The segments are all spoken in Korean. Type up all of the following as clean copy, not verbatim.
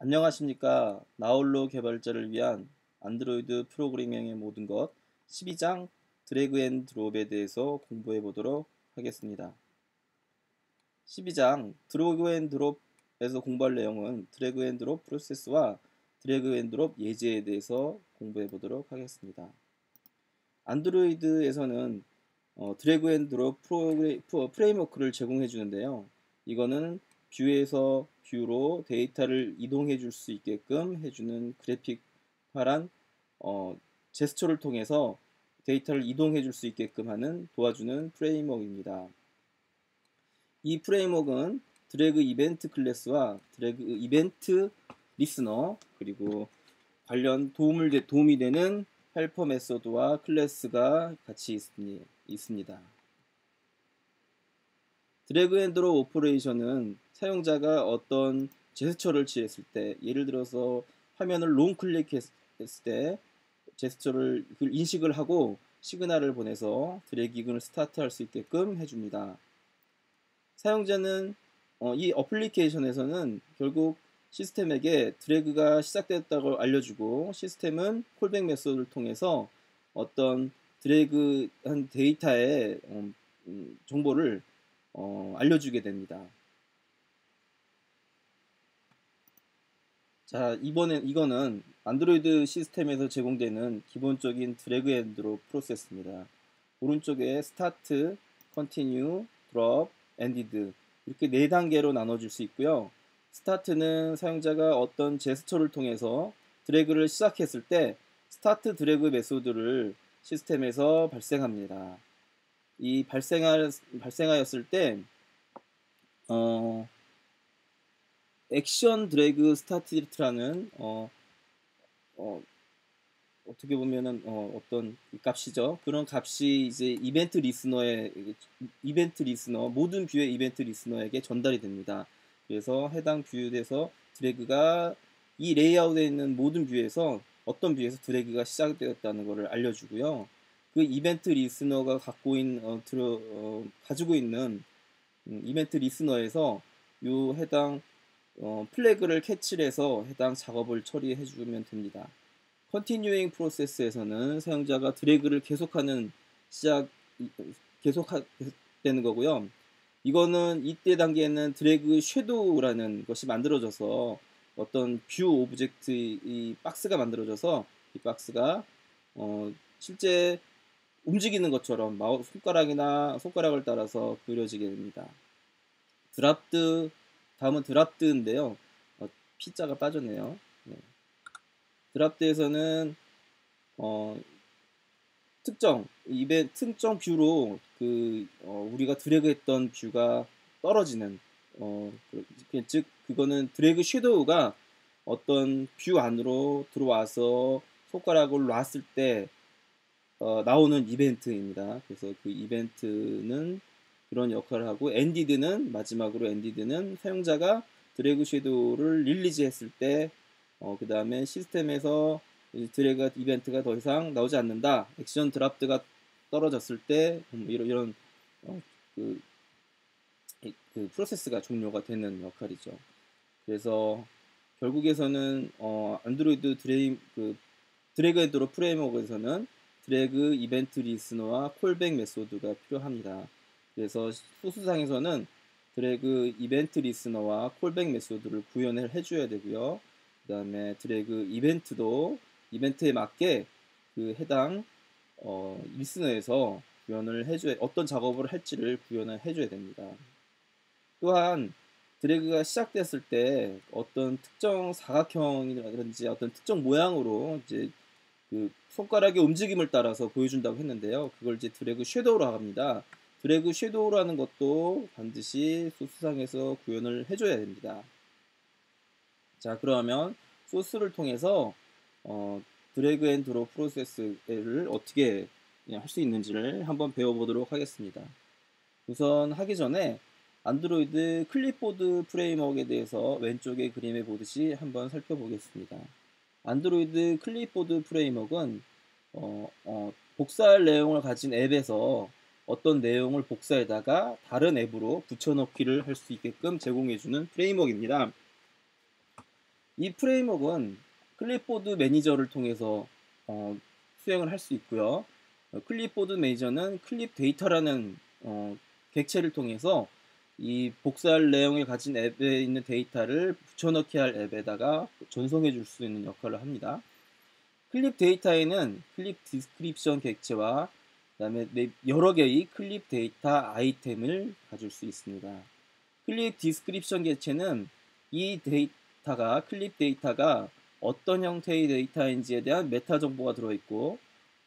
안녕하십니까. 나홀로 개발자를 위한 안드로이드 프로그래밍의 모든 것 12장 드래그 앤 드롭에 대해서 공부해 보도록 하겠습니다. 12장 드래그 앤 드롭에서 공부할 내용은 드래그 앤 드롭 프로세스와 드래그 앤 드롭 예제에 대해서 공부해 보도록 하겠습니다. 안드로이드에서는 드래그 앤 드롭 프레임워크를 제공해 주는데요. 이거는 뷰에서 뷰로 데이터를 이동해 줄 수 있게끔 해주는 그래픽화란 제스처를 통해서 데이터를 이동해 줄 수 있게끔 하는 도와주는 프레임워크입니다. 이 프레임워크는 드래그 이벤트 클래스와 드래그 이벤트 리스너 그리고 관련 도움이 되는 헬퍼 메소드와 클래스가 같이 있습니다. 드래그 앤 드롭 오퍼레이션은 사용자가 어떤 제스처를 취했을 때, 예를 들어서 화면을 롱 클릭했을 때 제스처를 인식을 하고 시그널을 보내서 드래깅을 스타트할 수 있게끔 해줍니다. 사용자는 이 어플리케이션에서는 결국 시스템에게 드래그가 시작됐다고 알려주고, 시스템은 콜백 메소드를 통해서 어떤 드래그한 데이터의 정보를 알려주게 됩니다. 자, 이거는 안드로이드 시스템에서 제공되는 기본적인 드래그 앤 드롭 프로세스입니다. 오른쪽에 스타트, 컨티뉴, 드롭, 엔디드 이렇게 4단계로 나눠질 수 있고요. 스타트는 사용자가 어떤 제스처를 통해서 드래그를 시작했을 때 스타트 드래그 메소드를 시스템에서 발생합니다. 이 발생하였을 때 액션 드래그 스타트라는 어떻게 보면은 어떤 값이죠. 그런 값이 이제 이벤트 리스너 모든 뷰의 이벤트 리스너에게 전달이 됩니다. 그래서 해당 뷰에서 드래그가 이 레이아웃에 있는 모든 뷰에서 어떤 뷰에서 드래그가 시작되었다는 것을 알려주고요. 그 이벤트 리스너가 가지고 있는 이벤트 리스너에서 요 해당 플래그를 캐치를 해서 해당 작업을 처리해 주면 됩니다. 컨티뉴잉 프로세스에서는 사용자가 드래그를 계속되는 거고요. 이거는 이때 단계에는 드래그 섀도우라는 것이 만들어져서 어떤 뷰 오브젝트 이 박스가 만들어져서 이 박스가 실제 움직이는 것처럼 손가락을 따라서 그려지게 됩니다. 다음은 드랍드인데요. P자가 빠졌네요. 네. 드랍드에서는 어, 특정 뷰로 우리가 드래그했던 뷰가 떨어지는 즉 그거는 드래그 섀도우가 어떤 뷰 안으로 들어와서 손가락을 놨을 때 나오는 이벤트입니다. 그래서 그 이벤트는 그런 역할을 하고, 엔디드는 사용자가 드래그 섀도우를 릴리즈 했을 때 그 다음에 시스템에서 드래그 이벤트가 더 이상 나오지 않는다, 액션 드랍트가 떨어졌을 때 이런 어, 그, 그 프로세스가 종료가 되는 역할이죠. 그래서 결국에서는 안드로이드 드래그 앤 드롭 프레임워크에서는 드래그 이벤트 리스너와 콜백 메소드가 필요합니다. 그래서 소수상에서는 드래그 이벤트 리스너와 콜백 메소드를 구현을 해줘야 되고요. 그 다음에 드래그 이벤트에 맞게 그 해당 리스너에서 어떤 작업을 할지를 구현을 해줘야 됩니다. 또한 드래그가 시작됐을 때 어떤 특정 사각형이라든지 어떤 특정 모양으로 이제 그 손가락의 움직임을 따라서 보여준다고 했는데요. 그걸 이제 드래그 섀도우로 합니다. 드래그 섀도우라는 것도 반드시 소스상에서 구현을 해줘야 됩니다. 자, 그러면 소스를 통해서 드래그 앤 드롭 프로세스를 어떻게 할 수 있는지를 한번 배워보도록 하겠습니다. 우선 하기 전에 안드로이드 클립보드 프레임워크에 대해서 왼쪽의 그림에 보듯이 한번 살펴보겠습니다. 안드로이드 클립보드 프레임워크는 복사할 내용을 가진 앱에서 어떤 내용을 복사에다가 다른 앱으로 붙여넣기를 할 수 있게끔 제공해주는 프레임워크입니다. 이 프레임워크는 클립보드 매니저를 통해서 수행을 할 수 있고요. 클립보드 매니저는 클립 데이터라는 객체를 통해서 이 복사할 내용을 가진 앱에 있는 데이터를 붙여넣기 할 앱에다가 전송해 줄 수 있는 역할을 합니다. 클립 데이터에는 클립 디스크립션 객체와 그다음에 여러 개의 클립 데이터 아이템을 가질 수 있습니다. 클립 디스크립션 객체는 이 데이터가 클립 데이터가 어떤 형태의 데이터인지에 대한 메타 정보가 들어있고,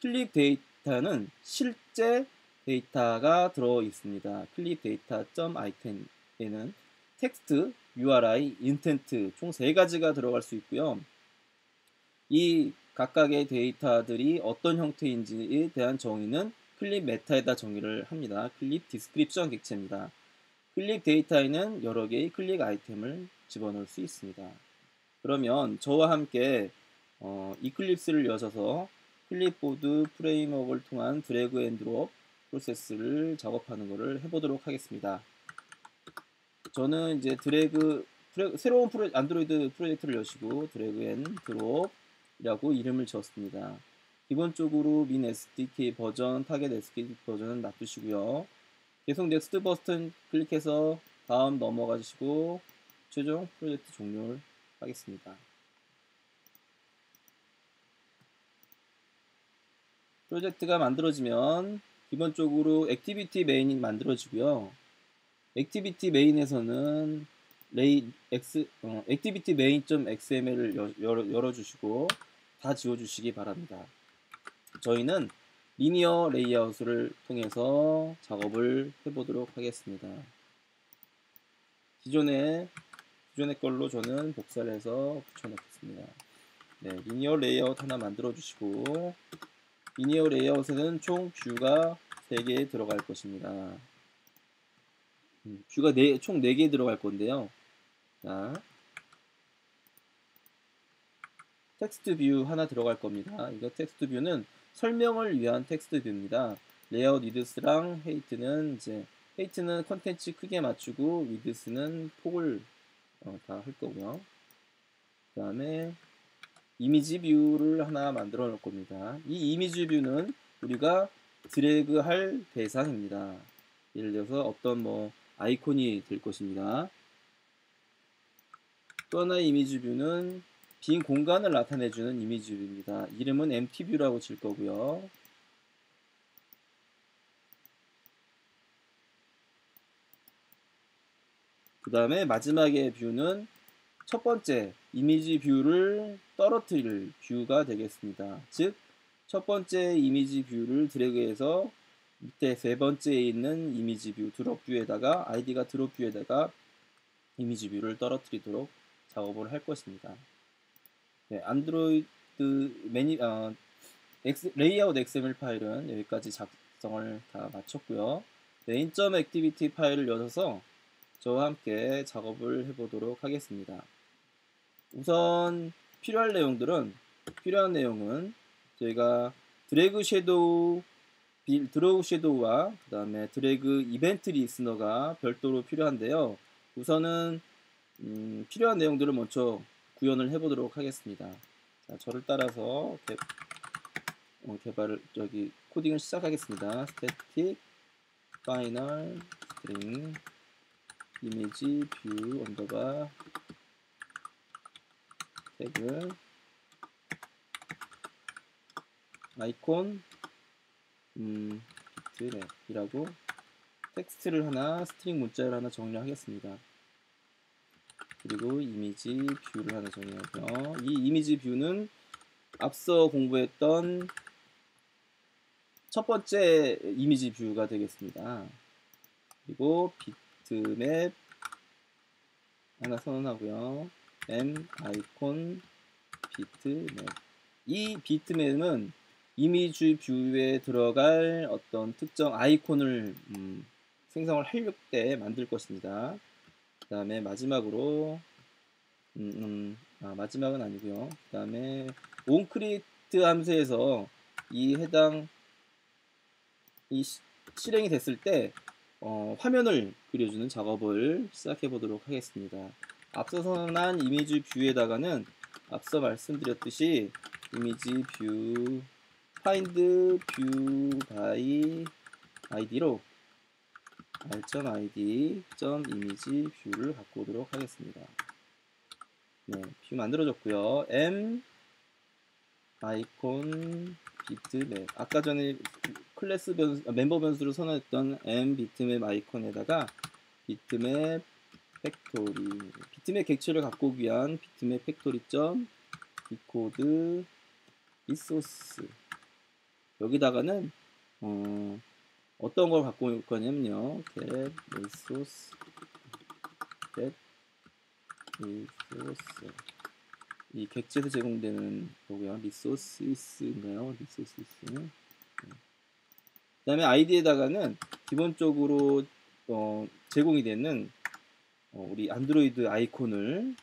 클립 데이터는 실제 데이터가 들어 있습니다. 클립 데이터 .item에는 텍스트, URI, 인텐트 총 3가지가 들어갈 수 있고요. 이 각각의 데이터들이 어떤 형태인지에 대한 정의는 클립 메타에다 정의를 합니다. 클립 디스크립션 객체입니다. 클립 데이터에는 여러 개의 클릭 아이템을 집어넣을 수 있습니다. 그러면 저와 함께 이클립스를 여셔서 클립보드 프레임워크를 통한 드래그 앤 드롭 프로세스를 작업하는 것을 해보도록 하겠습니다. 저는 이제 새로운 안드로이드 프로젝트를 여시고 드래그 앤 드롭이라고 이름을 지었습니다. 기본적으로 min SDK 버전, 타겟 SDK 버전은 놔두시고요. 계속 넥스트 버튼 클릭해서 다음 넘어가시고 최종 프로젝트 종료를 하겠습니다. 프로젝트가 만들어지면 기본적으로 액티비티 메인이 만들어지고요. 액티비티 메인에서는 액티비티 메인.xml을 열어주시고 다 지워주시기 바랍니다. 저희는 리니어 레이아웃을 통해서 작업을 해보도록 하겠습니다. 기존의 걸로 저는 복사를 해서 붙여넣겠습니다. 네, 리니어 레이아웃 하나 만들어 주시고, 리니어 레이아웃에는 총 뷰가 3개 들어갈 것입니다. 뷰가 총 4개 들어갈 건데요. 자, 텍스트 뷰 하나 들어갈 겁니다. 이거 텍스트 뷰는 설명을 위한 텍스트 뷰입니다. 레이아웃 위드스랑 헤이트는 컨텐츠 크게 맞추고 위드스는 폭을 다 할 거고요. 그 다음에 이미지 뷰를 하나 만들어 놓을 겁니다. 이 이미지 뷰는 우리가 드래그 할 대상입니다. 예를 들어서 어떤 아이콘이 될 것입니다. 또 하나의 이미지 뷰는 빈 공간을 나타내주는 이미지 뷰입니다. 이름은 empty 뷰라고 칠 거고요. 그 다음에 마지막의 뷰는 첫 번째 이미지 뷰를 떨어뜨릴 뷰가 되겠습니다. 즉, 첫 번째 이미지 뷰를 드래그해서 밑에 3번째에 있는 이미지 뷰 드롭 뷰에다가 아이디가 드롭 뷰에다가 이미지 뷰를 떨어뜨리도록 작업을 할 것입니다. 네, 안드로이드 레이아웃 XML 파일은 여기까지 작성을 다 마쳤고요. main.activity 파일을 열어서 저와 함께 작업을 해보도록 하겠습니다. 우선 필요한 내용은 저희가 드래그 섀도우와 그 다음에 드래그 이벤트 리스너가 별도로 필요한데요. 우선은 필요한 내용들을 먼저 구현을 해보도록 하겠습니다. 자, 저를 따라서 코딩을 시작하겠습니다. static final string image view 언더바 태그 아이콘 비트맵이라고 텍스트를 하나, 스트링 문자를 하나 정리하겠습니다. 그리고 이미지 뷰를 하나 정리하고요. 이 이미지 뷰는 앞서 공부했던 첫 번째 이미지 뷰가 되겠습니다. 그리고 비트맵 하나 선언하고요. 아이콘 비트맵. 이 비트맵은 이미지 뷰에 들어갈 어떤 특정 아이콘을 생성을 할 때 만들 것입니다. 그 다음에 마지막으로 마지막은 아니고요. 그 다음에 onCreate 함수에서 이 실행이 됐을 때 화면을 그려주는 작업을 시작해 보도록 하겠습니다. 앞서 선언한 이미지 뷰에다가는 앞서 말씀드렸듯이 이미지 뷰 find view by id로 r.id.image 뷰를 갖고 오도록 하겠습니다. 네, 뷰 만들어졌고요. m 아이콘 비트맵 아까 전에 클래스 멤버 변수로 선언했던 m 비트맵 아이콘에다가 비트맵 팩토리 비트맵 객체를 갖고 오기 위한 비트맵 팩토리 점 디코드 리소스 여기다가는 어떤 걸 갖고 올 거냐면요. get resource 이 객체에서 제공되는 거고요. resources인가요? resources는 그 다음에 아이디에다가는 기본적으로 제공이 되는 우리 안드로이드 아이콘을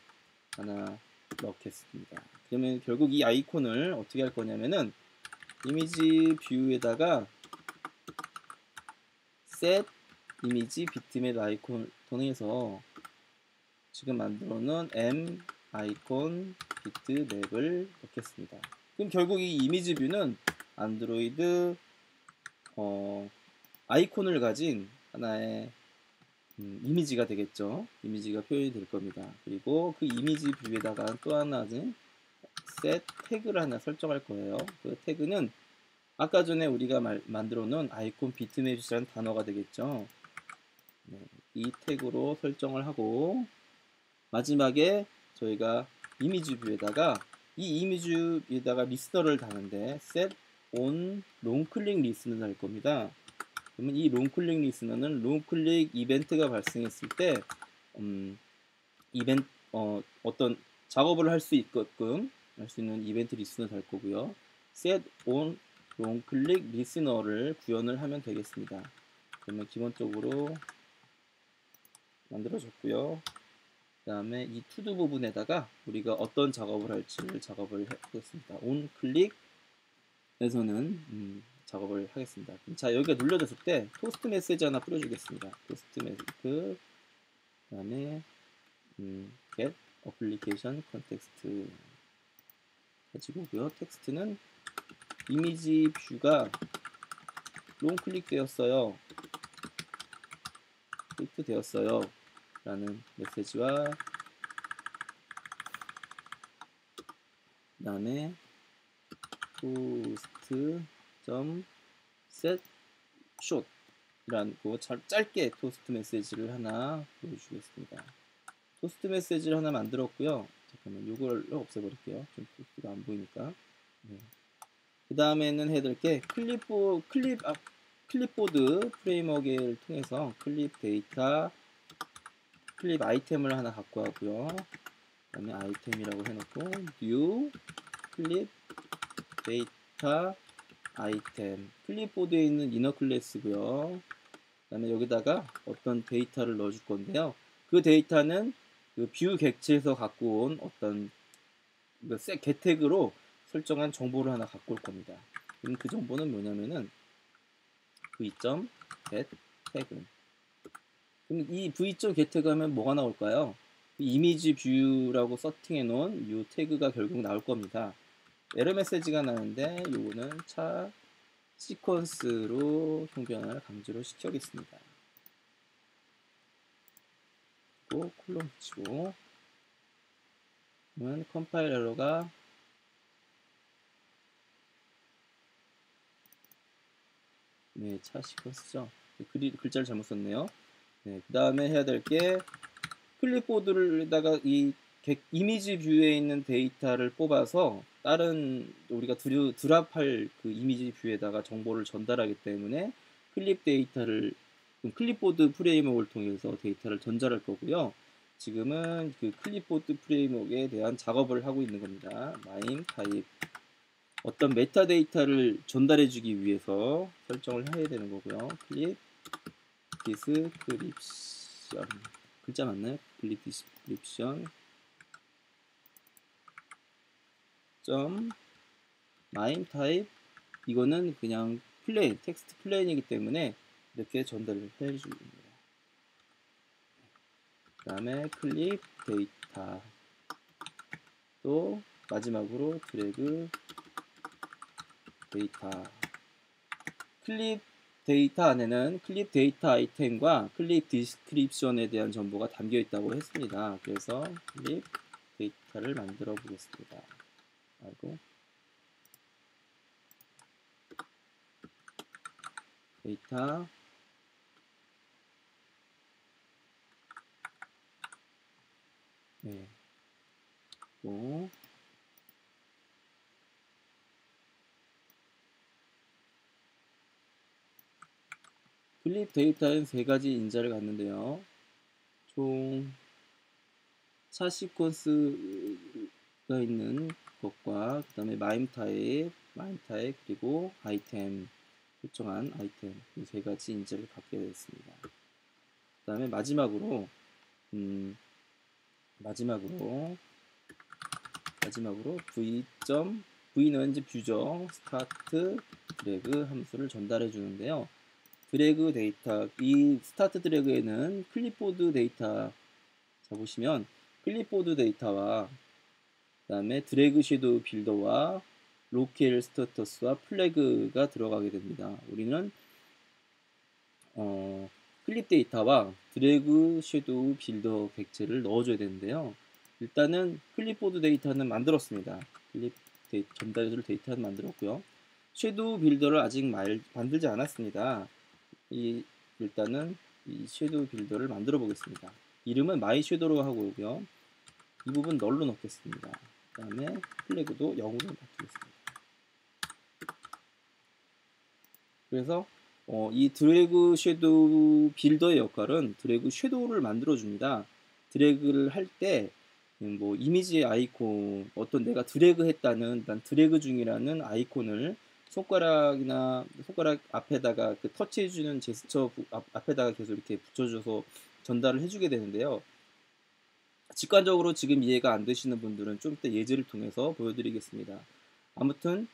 하나 넣겠습니다. 그러면 결국 이 아이콘을 어떻게 할 거냐면은 이미지 뷰에다가 set 이미지 비트맵 아이콘을 통해서 지금 만들어 놓은 m 아이콘 비트맵을 넣겠습니다. 그럼 결국 이 이미지 뷰는 안드로이드 아이콘을 가진 하나의 이미지가 되겠죠. 이미지가 표현이 될 겁니다. 그리고 그 이미지 뷰에다가 또 하나는 set 태그를 하나 설정할 거예요. 그 태그는 아까 전에 우리가 만들어 놓은 아이콘 비트맵이라는 단어가 되겠죠. 네, 이 태그로 설정을 하고 마지막에 저희가 이미지 뷰에다가 이 이미지 뷰에다가 리스너를 다는데 set on 롱클릭 리스너를 할 겁니다. 그러면 이 롱클릭 리스너는 롱클릭 이벤트가 발생했을 때 어떤 작업을 할 수 있게끔 할 수 있는 이벤트 리스너를 달 거고요. set on 롱클릭 리스너를 구현을 하면 되겠습니다. 그러면 기본적으로 만들어졌고요. 그 다음에 이 투두 부분에다가 우리가 어떤 작업을 할지를 작업을 하겠습니다. 온 클릭에서는 작업을 하겠습니다. 자, 여기가 눌러졌을 때 토스트 메시지 하나 뿌려주겠습니다. 토스트 메시지 그 다음에 get application context 가지고 오고요. 텍스트는 이미지 뷰가 롱 클릭 되었어요. 클릭 되었어요. 라는 메시지와 그 다음에 토스트 set shot 이라는 짧게 토스트 메시지를 하나 보여주겠습니다. 토스트 메시지를 하나 만들었고요. 잠깐만 이걸 없애버릴게요. 좀 토스트가 안 보이니까. 네. 그 다음에는 해야 될 게 클립보드 프레임워크를 통해서 클립 데이터 클립 아이템을 하나 갖고 하고요. 그 다음에 아이템이라고 해놓고 new 클립 데이터 아이템 클립보드에 있는 이너 클래스고요. 그 다음에 여기다가 어떤 데이터를 넣어줄 건데요. 그 데이터는 그 뷰 객체에서 갖고 온 어떤 get 태그로 설정한 정보를 하나 갖고 올 겁니다. 그럼 그 정보는 뭐냐면은 v.get 태그. 그럼 이 v.get 태그 하면 뭐가 나올까요? 이미지 뷰라고 세팅해 놓은 이 태그가 결국 나올 겁니다. 에러 메시지가 나는데 요거는 차 시퀀스로 형변을 강제로 시켜겠습니다. 그리고 콜론 붙이고 그러면 컴파일 에러가 네, 차 시퀀스죠. 글자를 잘못 썼네요. 네, 그 다음에 해야 될 게 클립보드를다가 이 이미지 뷰에 있는 데이터를 뽑아서 다른 우리가 드랍할 그 이미지 뷰에다가 정보를 전달하기 때문에 클립보드 프레임워크를 통해서 데이터를 전달할 거고요. 지금은 그 클립보드 프레임워크에 대한 작업을 하고 있는 겁니다. mime type 어떤 메타데이터를 전달해주기 위해서 설정을 해야 되는 거고요. 클립 디스크립션 글자 맞나요? 클립 디스크립션 점 mime type 이거는 그냥 텍스트 플레인이기 때문에 이렇게 전달을 해줍니다. 그 다음에 클립 데이터, 또 마지막으로 드래그 데이터. 클립 데이터 안에는 클립 데이터 아이템과 클립 디스크립션에 대한 정보가 담겨 있다고 했습니다. 그래서 클립 데이터를 만들어 보겠습니다. 하고 데이터 네. 또 클립 데이터는 세 가지 인자를 갖는데요. 총 차 시퀀스가 있는 것과 그 다음에 마임 타입 그리고 아이템, 설정한 아이템 이 세 가지 인자를 갖게 됐습니다. 그 다음에 마지막으로 V는 이제 뷰죠. 스타트 드래그 함수를 전달해 주는데요. 드래그 데이터, 이 스타트 드래그에는 클립보드 데이터, 자 보시면 클립보드 데이터와 그 다음에 드래그 섀도우 빌더와 로컬 스테이터스와 플래그가 들어가게 됩니다. 우리는 클립 데이터와 드래그 섀도우 빌더 객체를 넣어줘야 되는데요. 일단은 클립보드 데이터는 만들었습니다. 클립 전달해줄 데이터는 만들었고요. 섀도우 빌더를 아직 만들지 않았습니다. 일단은 이 섀도우 빌더를 만들어 보겠습니다. 이름은 마이 섀도우로 하고요. 이 부분 널로 넣겠습니다. 그 다음에 플래그도 0으로 바꾸겠습니다. 그래서 이 드래그 섀도우 빌더의 역할은 드래그 섀도우를 만들어 줍니다. 드래그를 할 때 뭐 이미지 아이콘, 어떤 내가 드래그 했다는, 난 드래그 중이라는 아이콘을 손가락 앞에다가 그 터치해주는 제스처 앞에다가 계속 이렇게 붙여줘서 전달을 해주게 되는데요. 직관적으로 지금 이해가 안 되시는 분들은 좀 이따 예제를 통해서 보여드리겠습니다. 아무튼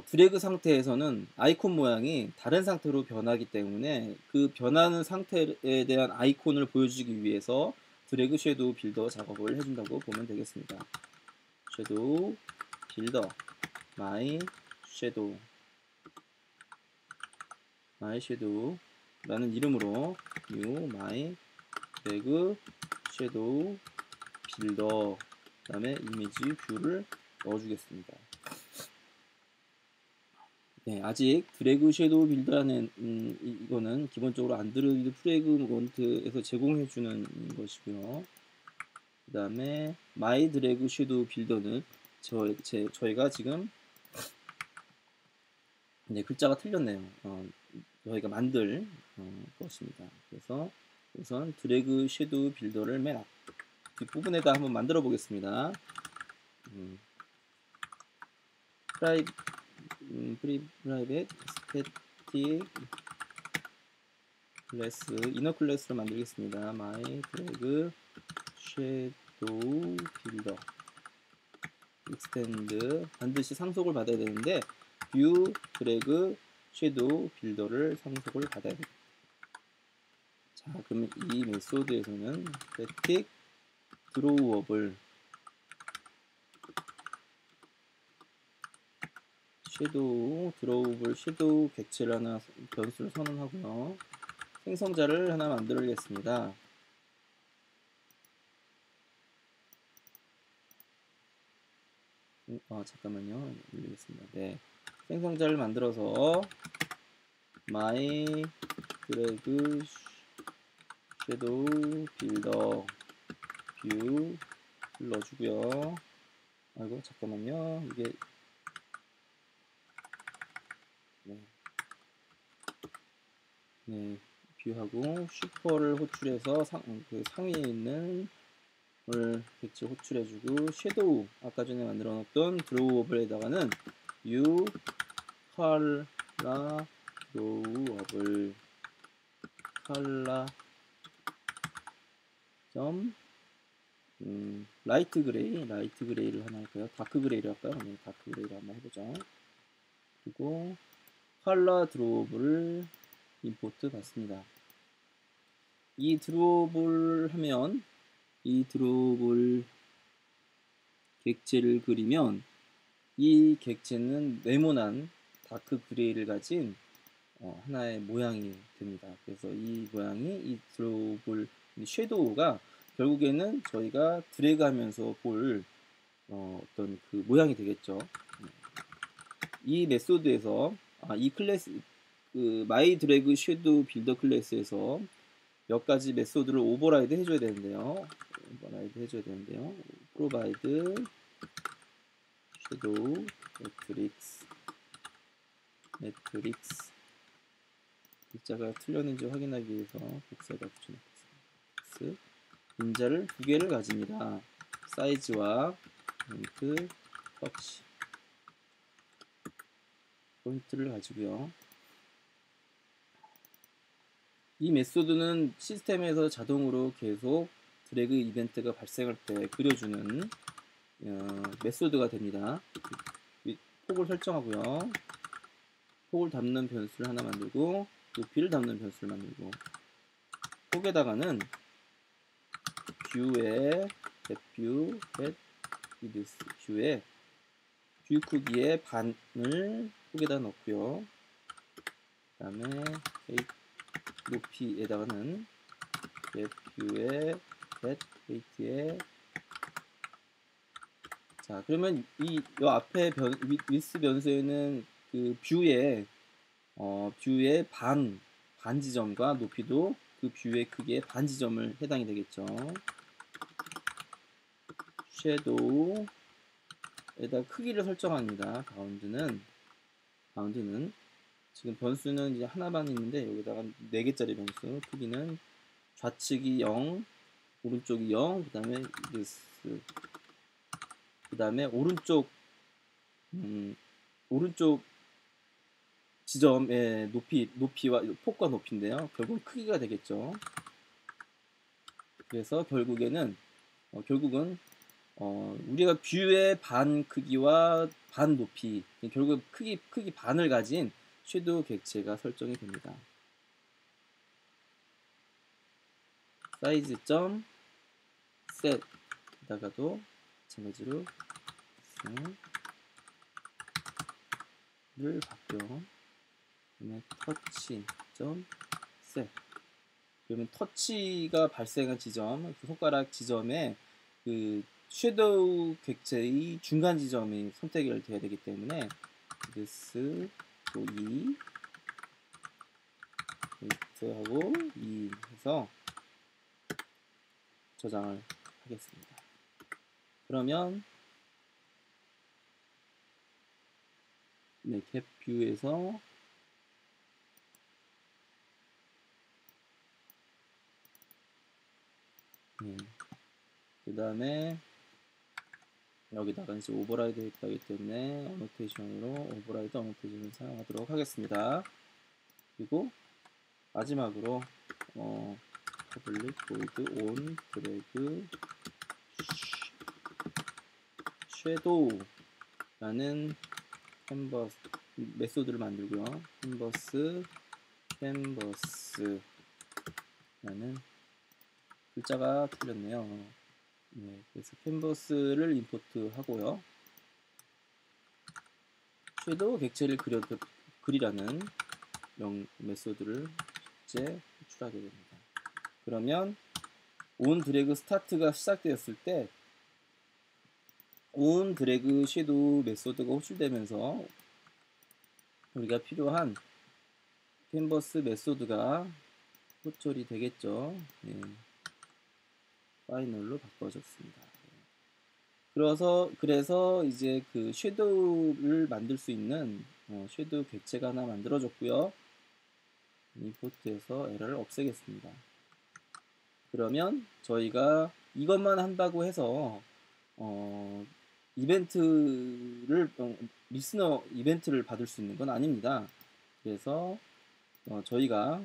드래그 상태에서는 아이콘 모양이 다른 상태로 변하기 때문에 그 변하는 상태에 대한 아이콘을 보여주기 위해서 드래그 섀도우 빌더 작업을 해준다고 보면 되겠습니다. 섀도우 빌더 마이 섀도우 라는 이름으로 new my 드래그 섀도우 빌더 그 다음에 이미지 뷰를 넣어주겠습니다. 네, 아직 드래그 섀도우 빌더라는 이거는 기본적으로 안드로이드 프레그먼트에서 제공해주는 것이고요. 그 다음에 마이 드래그 섀도우 빌더는 저희가 지금 글자가 틀렸네요. 저희가 만들 것입니다. 그래서 우선 드래그 섀도우 빌더를 맨 뒷부분에다 한번 만들어 보겠습니다. 프라이빗 스태틱 클래스 이너 클래스를 만들겠습니다. my drag shadow builder extend 반드시 상속을 받아야 되는데 view drag shadow builder를 상속을 받아야 됩니다. 자, 그러면 이 메소드에서는 static drawable 섀도우 객체를 하나 변수를 선언하고요. 생성자를 하나 만들겠습니다. 잠깐만요. 올리겠습니다. 네. 생성자를 만들어서 my drag shadow builder view 불러주고요. 아이고 잠깐만요. 이게 네, 뷰하고 슈퍼를 호출해서 상위에 있는 을 객체 호출해주고 섀도우 아까 전에 만들어 놓던 드로우업을에다가는 U 컬러 드로우업을 컬러 점 라이트 그레이를 하나 할까요? 다크 그레이를 할까요? 네, 다크 그레이를 한번 해보죠. 그리고 컬러 드로우업을 임포트 받습니다. 이 드롭을 하면 이 드롭을 객체를 그리면 이 객체는 네모난 다크 그레이를 가진 하나의 모양이 됩니다. 그래서 이 모양이 이 드롭을 섀도우가 결국에는 저희가 드래그하면서 볼 어떤 그 모양이 되겠죠. 이 메소드에서 이 클래스 그 마이 드래그 섀도우 빌더 클래스에서 몇 가지 메소드를 오버라이드 해줘야 되는데요. 프로바이드 섀도우 매트릭스 글자가 틀렸는지 확인하기 위해서 복사에다 붙여놓겠습니다. 인자를 두 개를 가집니다. 사이즈와 터치 포인트를 가지고요. 이 메소드는 시스템에서 자동으로 계속 드래그 이벤트가 발생할 때 그려주는 메소드가 됩니다. 폭을 설정하고요. 폭을 담는 변수를 하나 만들고 높이를 담는 변수를 만들고 폭에다가는 뷰에 뷰 뷰에 뷰 크기의 반을 폭에다 넣고요. 그 다음에 높이에다가는 뷰의 웨이트에 자 그러면 이 앞에 위스 변수에는 그 뷰의 반 지점과 높이도 그 뷰의 크기의 반 지점을 해당이 되겠죠. 섀도우에다 크기를 설정합니다. 바운드는 지금 변수는 이제 하나만 있는데 여기다가 4개짜리 변수 크기는 좌측이 0 오른쪽이 0 그 다음에 그 다음에 오른쪽 지점의 높이와 폭과 높이인데요. 결국 크기가 되겠죠. 그래서 결국은 우리가 뷰의 반 크기와 반 높이 결국 크기 반을 가진 섀도우 객체가 설정이 됩니다. 사이즈 점 셋에다가도 마찬가지로 를 받고요. 그다음에 터치 점 셋. 그러면 터치가 발생한 지점, 손가락 지점에 그 섀도우 객체의 중간 지점이 선택이 되어야 되기 때문에 this 또 2 웨이트하고 2 해서 저장을 하겠습니다. 그러면 캡 뷰에서 그 다음에 여기다가 이제 오버라이드 했기 때문에 어노테이션을 사용하도록 하겠습니다. 그리고 마지막으로 public void on drag shadow라는 캔버스 메소드를 만들고요. 캔버스라는 글자가 틀렸네요. 그래서 캔버스를 임포트 하고요. 섀도우 객체를 그리라는 메소드를 이제 호출하게 됩니다. 그러면 온 드래그 스타트가 시작되었을 때 온 드래그 섀도우 메소드가 호출되면서 우리가 필요한 캔버스 메소드가 호출이 되겠죠. 파이널로 바꿔졌습니다. 그래서 이제 그 섀도우를 만들 수 있는 섀도우 객체가 하나 만들어졌고요. 임포트에서 에러를 없애겠습니다. 그러면 저희가 이것만 한다고 해서 리스너 이벤트를 받을 수 있는 건 아닙니다. 그래서 저희가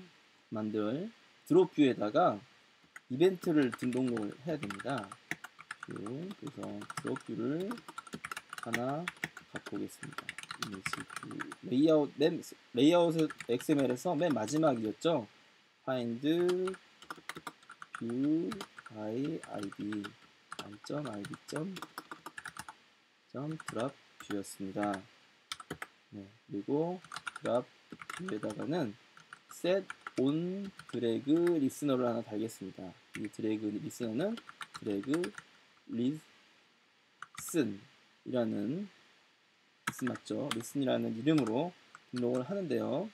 만들 드롭 뷰에다가 이벤트를 등록을 해야 됩니다. 그래서 드롭 뷰를 하나 갖고 오겠습니다. 레이아웃 XML에서 맨 마지막이었죠. find view by id drop view였습니다. 네, 그리고 drop view에다가는 set on drag listener를 하나 달겠습니다. 이 drag listener는 drag listen 이라는 listen 맞죠? listen이라는 이름으로 등록을 하는데요.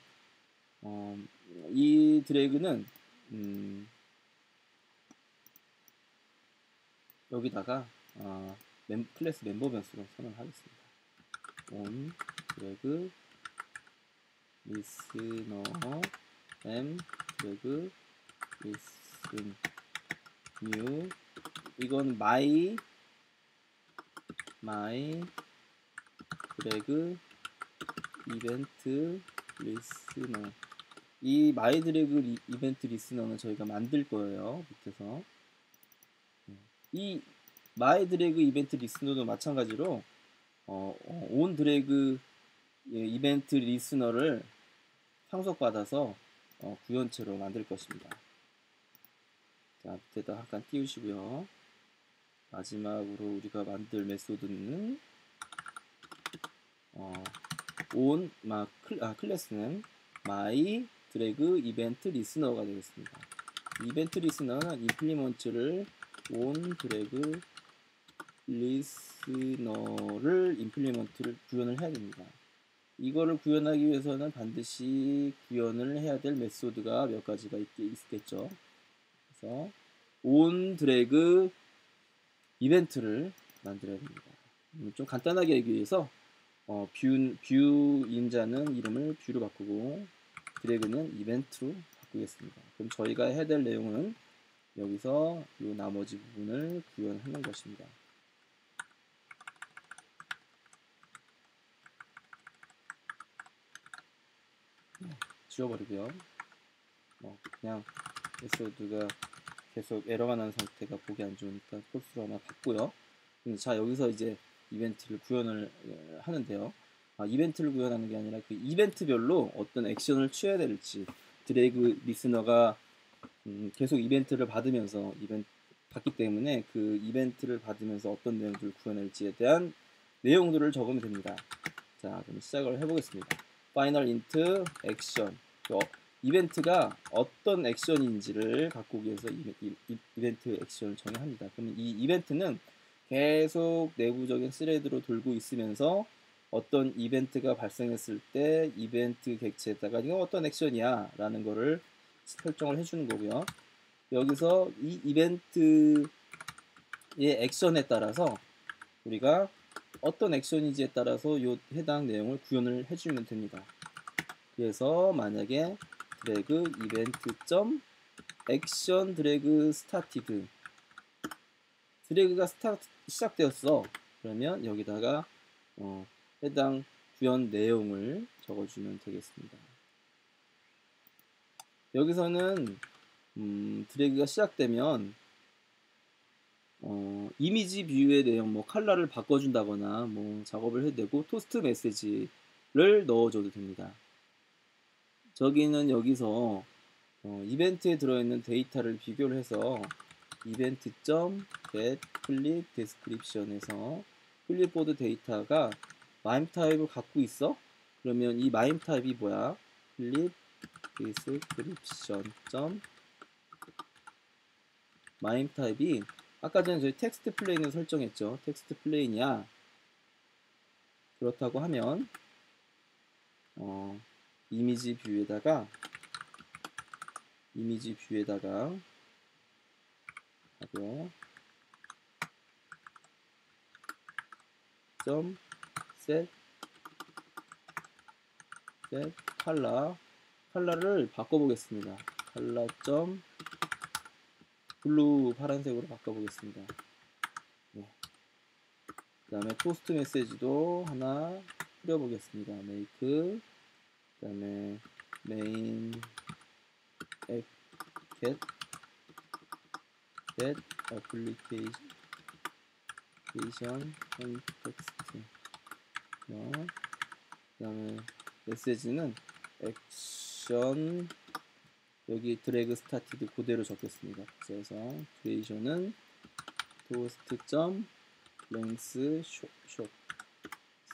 이 드래그는 여기다가 클래스 멤버 변수로 선언하겠습니다. on drag listener m drag listen new 이건 my drag event listener 이 my drag event listener는 저희가 만들 거예요. 밑에서 이 my drag event listener도 마찬가지로 on drag 이벤트 리스너를 상속받아서 구현체로 만들 것입니다. 자, 밑에다 잠깐 띄우시고요. 마지막으로 우리가 만들 메소드는 클래스는 my drag event listener가 되겠습니다. 이벤트 리스너는 임플리먼트를 on drag listener를 임플리먼트를 구현을 해야 됩니다. 이거를 구현하기 위해서는 반드시 구현을 해야 될 메소드가 몇 가지가 있겠죠. 그래서 on drag 이벤트를 만들어야 됩니다. 좀 간단하게 하기 위해서 뷰 인자는 이름을 뷰로 바꾸고 드래그는 이벤트로 바꾸겠습니다. 그럼 저희가 해야 될 내용은 여기서 이 나머지 부분을 구현하는 것입니다. 지워버리고요. 그냥 메소드가 계속 에러가 나는 상태가 보기 안 좋으니까 폴스로 하나 바꾸고요. 자, 여기서 이제 이벤트를 구현을 하는데요. 이벤트를 구현하는 게 아니라 그 이벤트별로 어떤 액션을 취해야 될지 드래그 리스너가 계속 이벤트를 받으면서 받기 때문에 그 이벤트를 받으면서 어떤 내용들을 구현할지에 대한 내용들을 적으면 됩니다. 자, 그럼 시작을 해보겠습니다. final int action 이벤트가 어떤 액션인지를 갖고 오기 위해서 이벤트 액션을 정의합니다. 그러면 이 이벤트는 계속 내부적인 스레드로 돌고 있으면서 어떤 이벤트가 발생했을 때 이벤트 객체에다가 이거 어떤 액션이야 라는 거를 설정을 해주는 거고요. 여기서 이 이벤트의 액션에 따라서 우리가 어떤 액션인지에 따라서 이 해당 내용을 구현을 해주면 됩니다. 그래서 만약에 드래그 이벤트 액션 드래그 스타티드 드래그가 시작되었어. 그러면 여기다가 해당 구현 내용을 적어주면 되겠습니다. 여기서는 드래그가 시작되면 이미지 뷰의 내용, 컬러를 바꿔준다거나 작업을 해도 되고 토스트 메시지를 넣어줘도 됩니다. 저기는 여기서 이벤트에 들어있는 데이터를 비교를 해서 이벤트.get clip description에서 클립보드 데이터가 마임 타입을 갖고 있어? 그러면 이 마임 타입이 뭐야? clip description. 마임 타입이 아까 전에 저희 텍스트 플레인을 설정했죠. 텍스트 플레인이야. 그렇다고 하면 이미지 뷰에다가 하고요. set 컬러를 바꿔보겠습니다. 컬러 블루 파란색으로 바꿔보겠습니다. 네. 그 다음에 토스트 메시지도 하나 뿌려보겠습니다. make 그 다음에 main get application context 그 다음에 메시지는 액션 여기 드래그 스타티드 그대로 적겠습니다. 그래서 듀레이션은 토스트.점 랭스 숏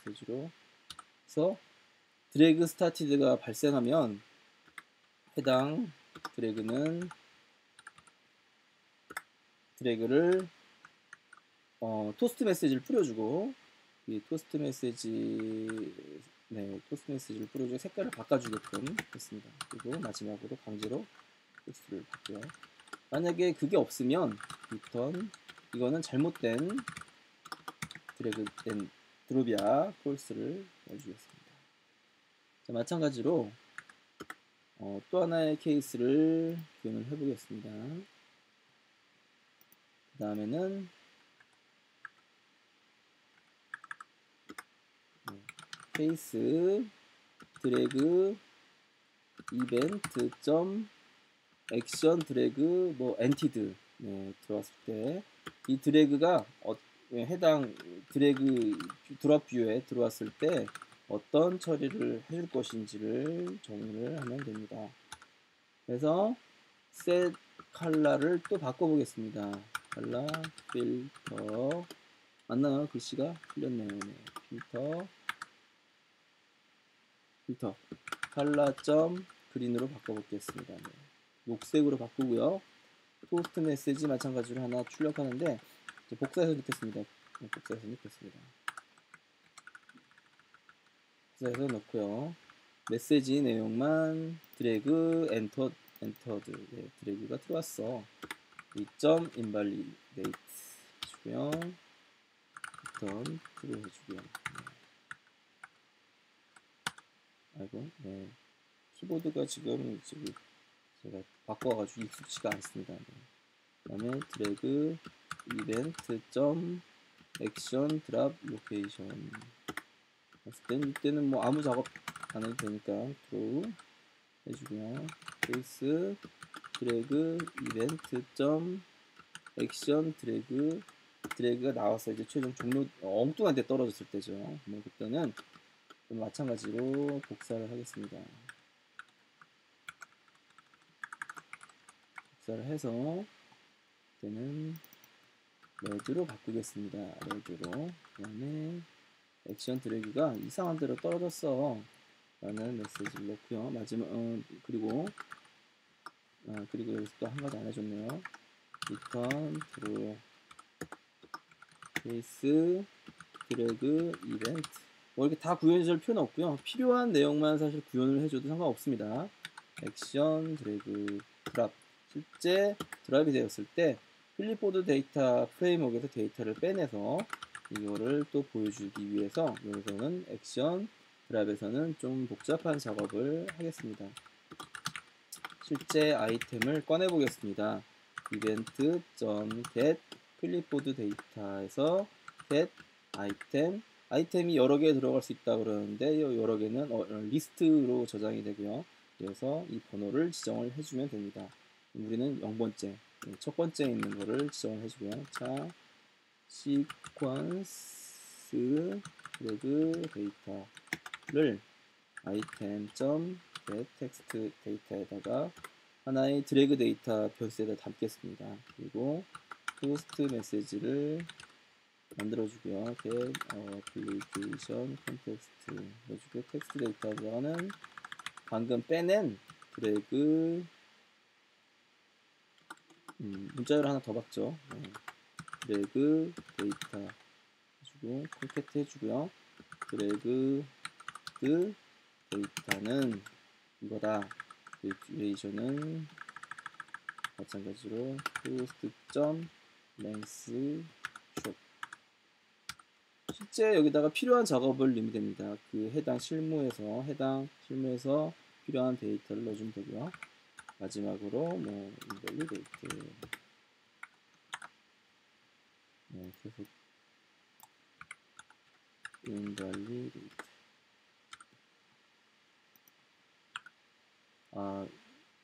메시지로 해서 드래그 스타티드가 발생하면 해당 드래그를 토스트 메시지를 뿌려주고 이 토스트 메시지를 뿌려주고 색깔을 바꿔주게끔 했습니다. 그리고 마지막으로 강제로 토스트를 바꿔요. 만약에 그게 없으면 리턴 이거는 잘못된 드래그된 드롭이야 폴스를 넣어주겠습니다. 자, 마찬가지로 또 하나의 케이스를 구현을 해보겠습니다. 그 다음에는 케이스 드래그 이벤트 점 액션 드래그 엔티드 들어왔을 때 이 드래그가 해당 드래그 드롭 뷰에 들어왔을 때 어떤 처리를 해줄 것인지를 정의를 하면 됩니다. 그래서 set 컬러를 또 바꿔보겠습니다. 컬러 필터 맞나요? 글씨가 틀렸네요. 필터 컬러 점 그린으로 바꿔보겠습니다. 녹색으로 바꾸고요. 토스트 메시지 마찬가지로 하나 출력하는데 복사해서 넣겠습니다. 복사해서 넣고요. 메시지 내용만 드래그 엔터드 드래그가 들어왔어. 이 점 인발리데이트 해주고요. 리턴 트루 해주고요. 키보드가 지금 제가 바꿔가지고 익숙치가 않습니다. 그 다음에 드래그 이벤트 점 액션 드랍 로케이션 했을 땐 이때는 아무 작업 안 해도 되니까 드로우 해주고요. 케이스 드래그 이벤트 점 액션 드래그가 나와서 이제 최종 종료 엉뚱한 데 떨어졌을 때죠. 그때는 마찬가지로 복사를 하겠습니다. 복사를 해서 그때는 레드로 바꾸겠습니다. 레드로. 그 다음에 액션 드래그가 이상한 데로 떨어졌어 라는 메시지를 넣고요. 마지막 그리고 여기서 또 한 가지 안 해줬네요. 리턴 트루 케이스 드래그 이벤트 이렇게 다 구현해줄 필요는 없고요. 필요한 내용만 사실 구현을 해줘도 상관없습니다. 액션 드래그 드랍 실제 드랍이 되었을 때 클립보드 데이터 프레임워크에서 데이터를 빼내서 이거를 또 보여주기 위해서 여기서는 액션 드랍에서는 좀 복잡한 작업을 하겠습니다. 실제 아이템을 꺼내 보겠습니다. event.get 클립보드 데이터에서 get 아이템이 여러 개 들어갈 수 있다 그러는데 여러 개는 리스트로 저장이 되고요. 그래서 이 번호를 지정을 해주면 됩니다. 우리는 0번째 첫 번째 있는 거를 지정을 해주고요. 자, 시퀀스 드래그 데이터를 item.get 텍스트 데이터에다가 하나의 드래그 데이터 변수에다 담겠습니다. 그리고 포스트 메시지를 만들어주고요. get application context 해주고 텍스트 데이터에다가는 방금 빼낸 드래그 문자를 하나 더 박죠. 드래그 데이터 해주고 콘택트 해주고요. 드래그 데이터는 이거다. 듀레이션은 마찬가지로 post.length 숏 실제 여기다가 필요한 작업을 넣으면 됩니다. 그 해당 실무에서 필요한 데이터를 넣어주면 되고요. 마지막으로 인밸리데이트 계속 인밸리데이트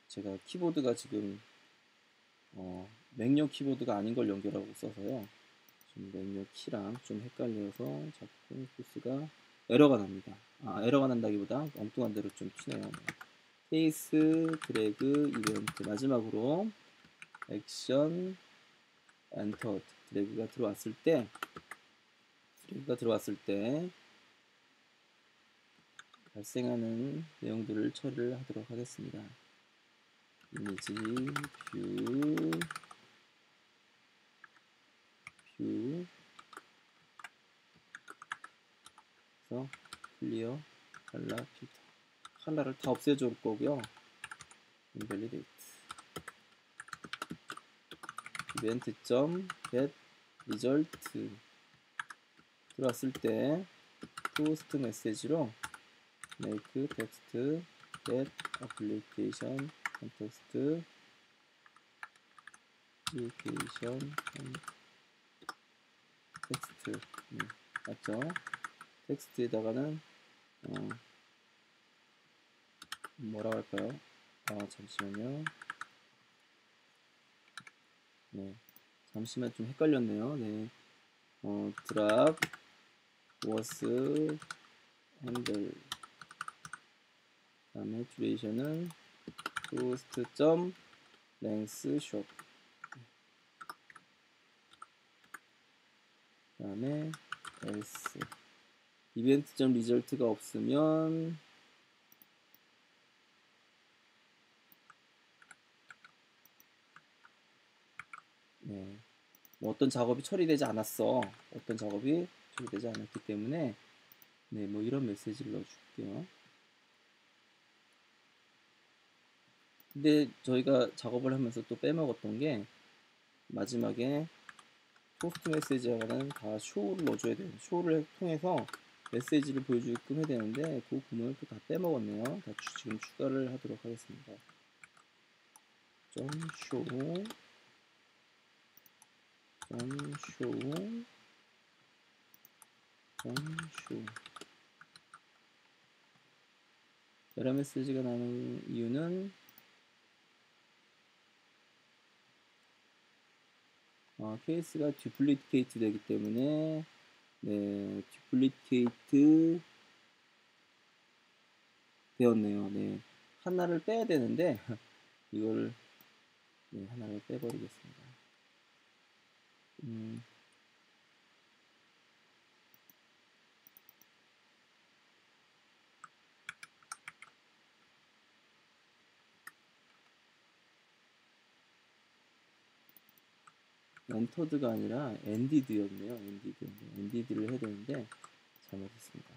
제가 키보드가 지금 맥용 키보드가 아닌 걸 연결하고 있어서요. 지금 맥용 키랑 좀 헷갈려서 자꾸 코스가 에러가 납니다. 에러가 난다기보다 엉뚱한 대로 좀 튀네요. 케이스 드래그 이벤트 마지막으로 액션 엔터 드래그가 들어왔을 때 발생하는 내용들을 처리를 하도록 하겠습니다. 이미지 뷰 그래서 클리어 칼라 필터 칼라를 다 없애줄 거고요. invalidate event.get result 들어왔을 때 post 메시지로 make text get application context 텍스트 맞죠? 텍스트에다가는 뭐라고 할까요? 잠시만요. 네, 잠시만 좀 헷갈렸네요. 네, drop was handle 다음에 duration은 post.length short 다음에 else event.result가 없으면 네, 뭐 어떤 작업이 처리되지 않았기 때문에 네, 뭐 이런 메시지를 넣어줄게요. 근데 저희가 작업을 하면서 또 빼먹었던 게 마지막에 포스트 메시지와는 다 show를 넣어줘야 돼요. show를 통해서 메시지를 보여주게끔 해야 되는데 그 부분을 또 다 빼먹었네요. 다 지금 추가를 하도록 하겠습니다. show 에러 메시지가 나는 이유는 케이스가 듀플리케이트 되기 때문에 네, 듀플리케이트 되었네요. 네, 하나를 빼야 되는데 이걸 네, 하나를 빼버리겠습니다. 엔터드가 아니라 엔디드였네요. 엔디드를 해야 되는데 잘못했습니다.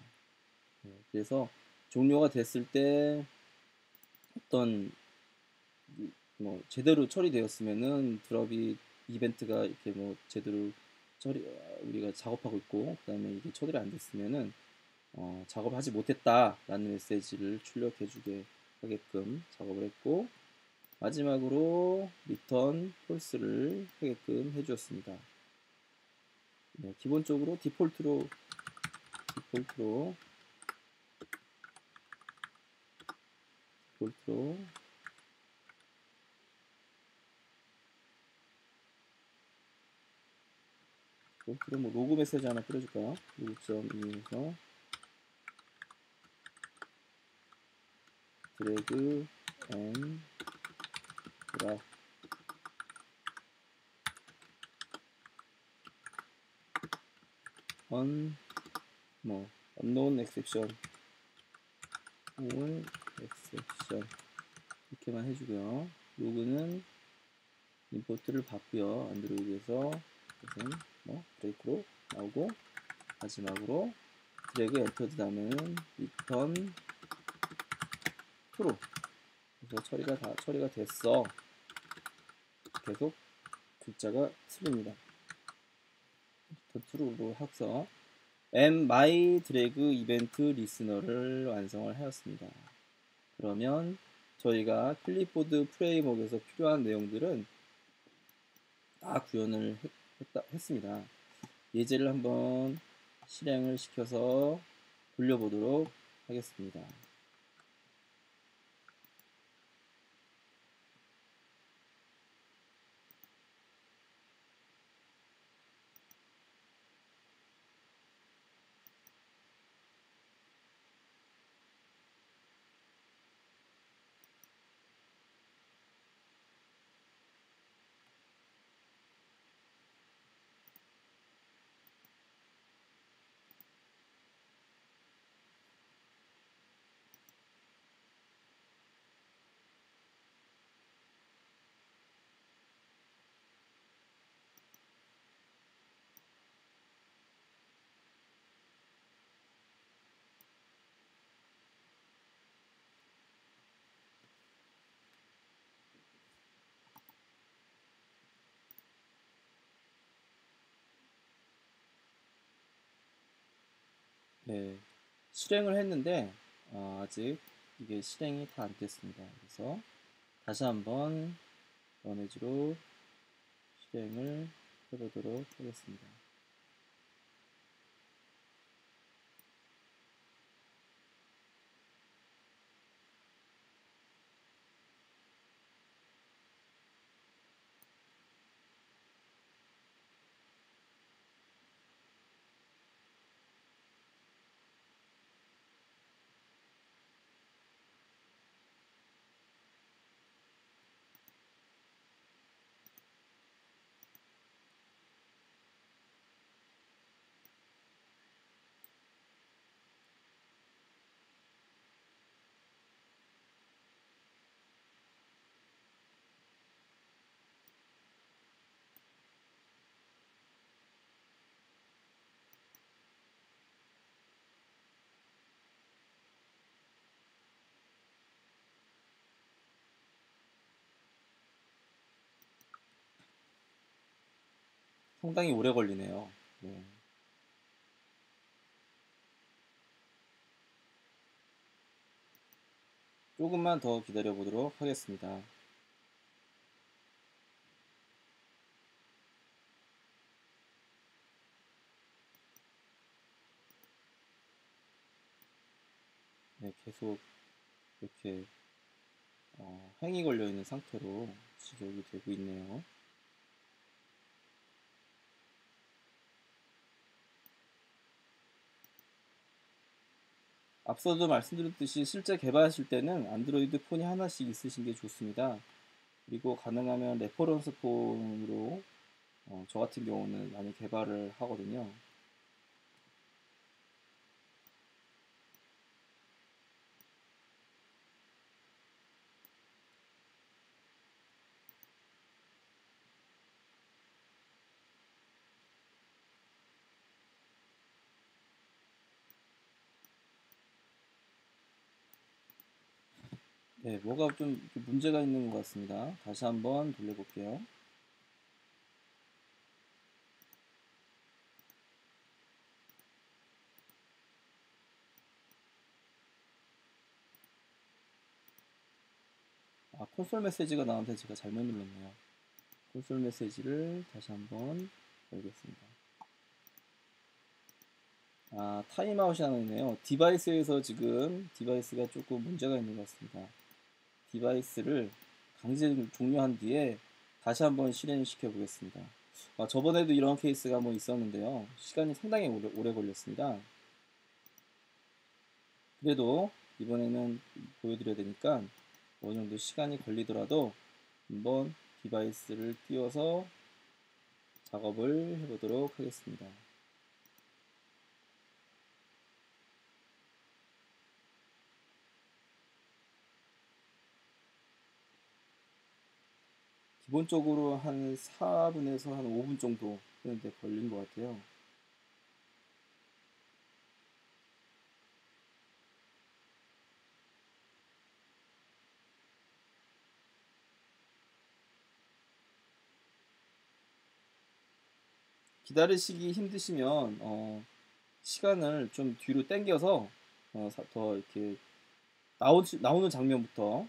네, 그래서 종료가 됐을 때 어떤 뭐 제대로 처리되었으면은 드롭이 이벤트가 이렇게 뭐 제대로 우리가 작업하고 있고 그다음에 이게 처리가 안 됐으면은 작업하지 못했다라는 메시지를 출력해주게 하게끔 작업을 했고 마지막으로 return false를 하게끔 해주었습니다. 네, 기본적으로 디폴트로 뭐 로그 메시지 하나 뿌려줄까요? 로그.e에서 드래그 앤 드랍 unknown exception 이렇게만 해주고요. 로그는 임포트를 받고요. 안드로이드에서 무슨 브레이크로 나오고 마지막으로 드래그 엔터드 다음에는 return true 그래서 처리가 됐어. 계속 글자가 틀립니다. return true로 해서 and my 드래그 이벤트 리스너를 완성을 하였습니다. 그러면 저희가 클립보드 프레임워크에서 필요한 내용들은 다 구현을 했습니다. 예제를 한번 실행을 시켜서 돌려보도록 하겠습니다. 네, 실행을 했는데 아직 이게 실행이 다 안 됐습니다. 그래서 다시 한번 러네즈로 실행을 해보도록 하겠습니다. 상당히 오래 걸리네요. 네. 조금만 더 기다려 보도록 하겠습니다. 네, 계속 이렇게 행이 걸려 있는 상태로 지속이 되고 있네요. 앞서도 말씀드렸듯이 실제 개발하실 때는 안드로이드 폰이 하나씩 있으신 게 좋습니다. 그리고 가능하면 레퍼런스 폰으로 저 같은 경우는 많이 개발을 하거든요. 네, 뭐가 좀 문제가 있는 것 같습니다. 다시 한번 돌려볼게요. 콘솔 메시지가 나오는데 제가 잘못 눌렀네요. 콘솔 메시지를 다시 한번 열겠습니다. 타임아웃이 하나 있네요. 디바이스에서 지금 디바이스가 조금 문제가 있는 것 같습니다. 디바이스를 강제 종료한 뒤에 다시 한번 실행시켜 보겠습니다. 저번에도 이런 케이스가 한번 있었는데요. 시간이 상당히 오래 걸렸습니다. 그래도 이번에는 보여드려야 되니까 어느 정도 시간이 걸리더라도 한번 디바이스를 띄워서 작업을 해보도록 하겠습니다. 기본적으로 한 4분에서 한 5분 정도 하는데 걸린 것 같아요. 기다리시기 힘드시면 시간을 좀 뒤로 당겨서 더 이렇게 나오는 장면부터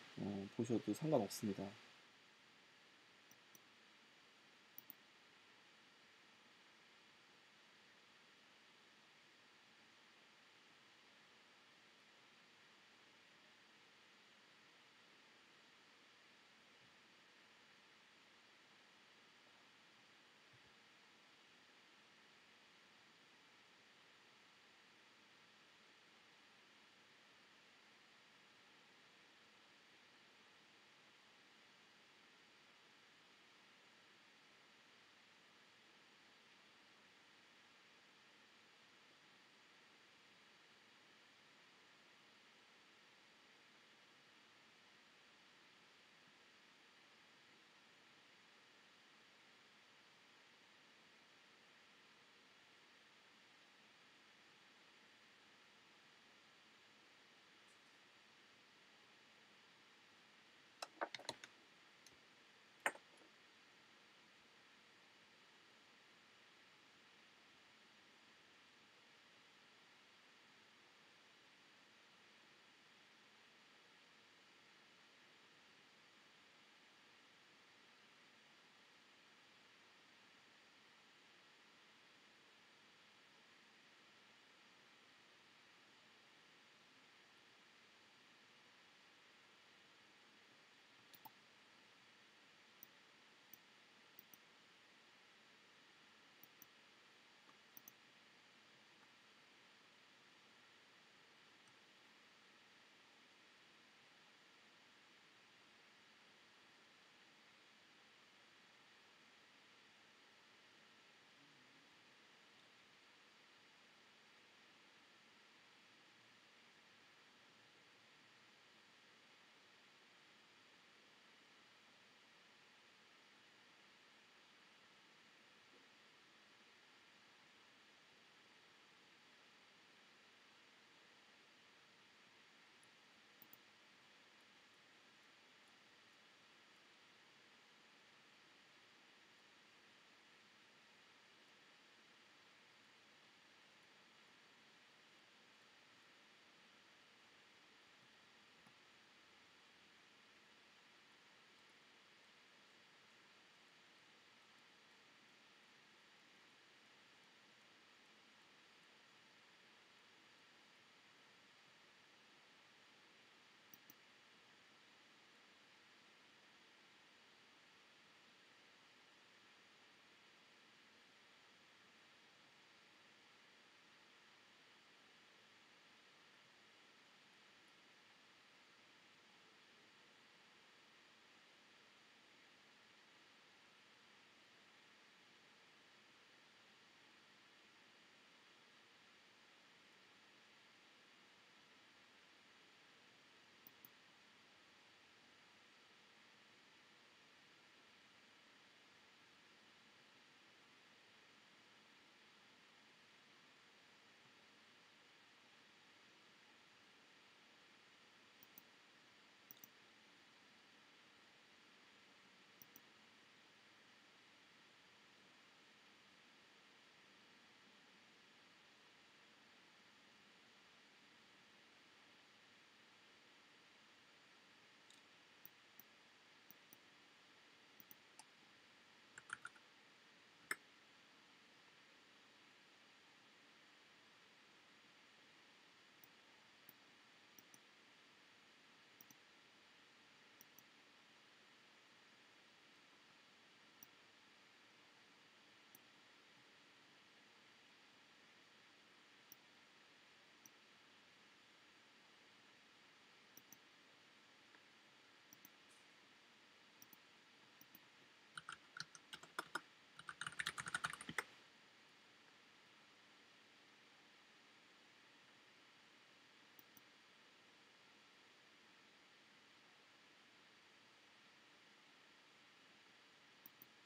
보셔도 상관없습니다.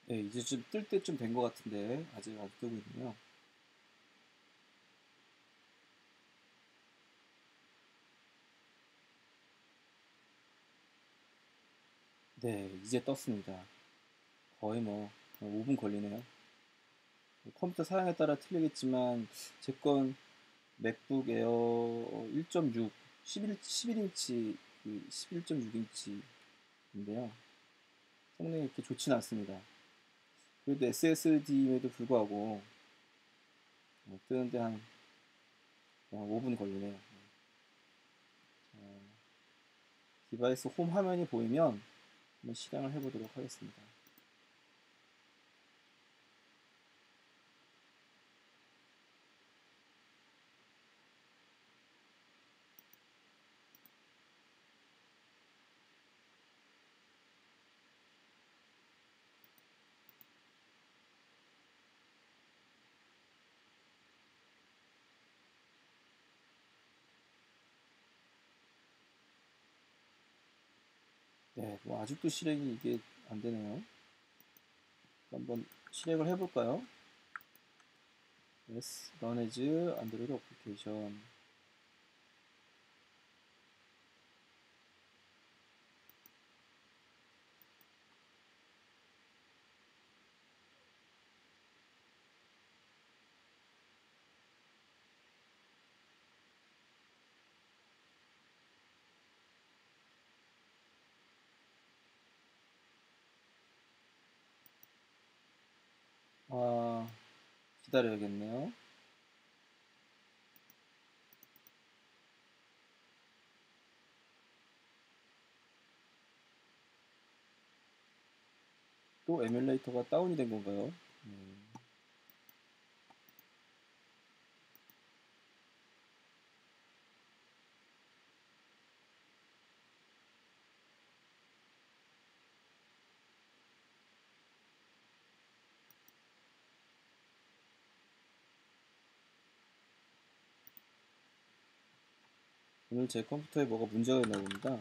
네, 이제 좀 뜰 때쯤 된 것 같은데 아직 안 뜨고 있네요. 네, 이제 떴습니다. 거의 뭐 5분 걸리네요. 컴퓨터 사양에 따라 틀리겠지만 제 건 맥북 에어 1.6 11인치 11.6인치인데요. 성능이 그렇게 좋진 않습니다. 그래도 SSD임에도 불구하고 뜨는데 한 5분 걸리네요. 디바이스 홈 화면이 보이면 한번 실행을 해보도록 하겠습니다. 네, 뭐 아직도 실행이 이게 안 되네요. 한번 실행을 해볼까요? Yes, run as Android application. 아, 기다려야겠네요. 또 에뮬레이터가 다운이 된 건가요? 오늘 제 컴퓨터에 뭐가 문제가 있나 봅니다.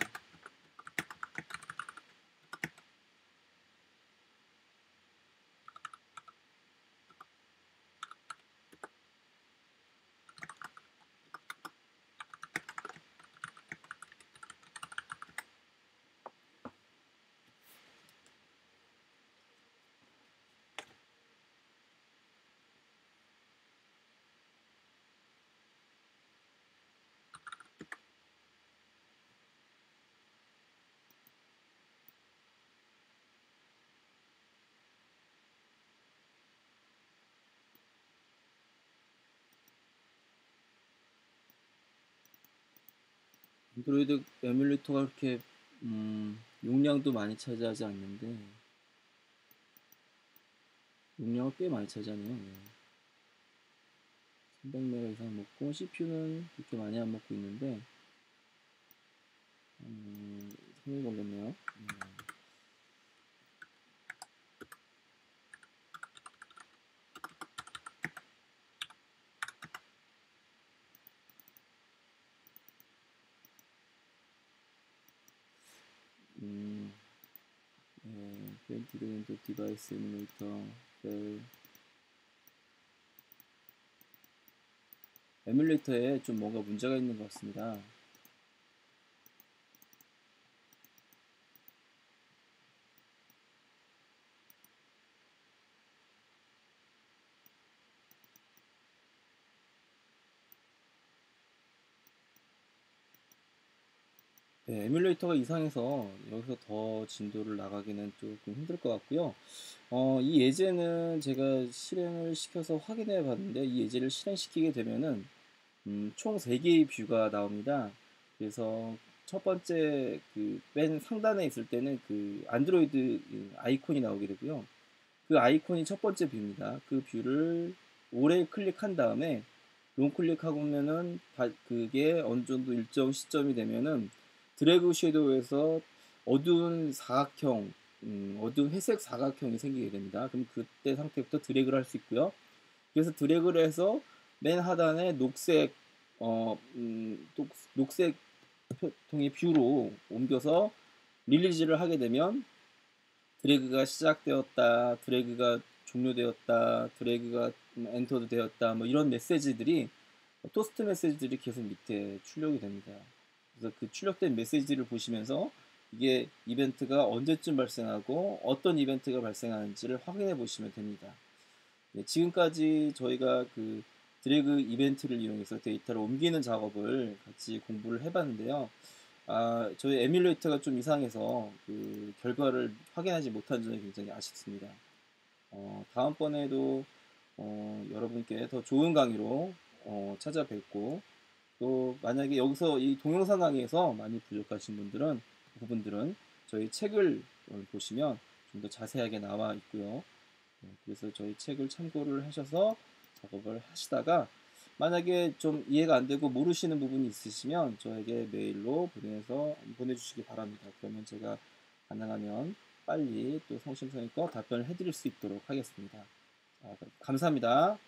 안드로이드 에뮬레이터가 그렇게 용량도 많이 차지하지 않는데 용량을 꽤 많이 차지하네요. 300메가 이상 먹고 CPU는 그렇게 많이 안 먹고 있는데 손이 걸렸네요. 벤티레이터 디바이스 에뮬레이터 에뮬레이터에 좀 뭔가 문제가 있는 것 같습니다. 네, 에뮬레이터가 이상해서 여기서 더 진도를 나가기는 조금 힘들 것 같고요. 이 예제는 제가 실행을 시켜서 확인해 봤는데 이 예제를 실행시키게 되면은 총 3개의 뷰가 나옵니다. 그래서 첫 번째 그 맨 상단에 있을 때는 그 안드로이드 아이콘이 나오게 되고요. 그 아이콘이 첫 번째 뷰입니다. 그 뷰를 오래 클릭한 다음에 롱 클릭하고 보면은 그게 어느 정도 일정 시점이 되면은 드래그 섀도우에서 어두운 사각형, 어두운 회색 사각형이 생기게 됩니다. 그럼 그때 상태부터 드래그를 할 수 있고요. 그래서 드래그를 해서 맨 하단에 녹색 녹색 통의 뷰로 옮겨서 릴리즈를 하게 되면 드래그가 시작되었다, 드래그가 종료되었다, 드래그가 엔터도 되었다, 뭐 이런 메시지들이 토스트 메시지들이 계속 밑에 출력이 됩니다. 그래서 그 출력된 메시지를 보시면서 이게 이벤트가 언제쯤 발생하고 어떤 이벤트가 발생하는지를 확인해 보시면 됩니다. 네, 지금까지 저희가 그 드래그 이벤트를 이용해서 데이터를 옮기는 작업을 같이 공부를 해봤는데요. 저희 에뮬레이터가 좀 이상해서 그 결과를 확인하지 못한 점이 굉장히 아쉽습니다. 다음번에도 여러분께 더 좋은 강의로 찾아뵙고, 또 만약에 여기서 이 동영상 강의에서 많이 부족하신 분들은 부분들은 저희 책을 보시면 좀 더 자세하게 나와 있고요. 그래서 저희 책을 참고를 하셔서 작업을 하시다가 만약에 좀 이해가 안 되고 모르시는 부분이 있으시면 저에게 메일로 보내주시기 바랍니다. 그러면 제가 가능하면 빨리 또 성심성의껏 답변을 해드릴 수 있도록 하겠습니다. 감사합니다.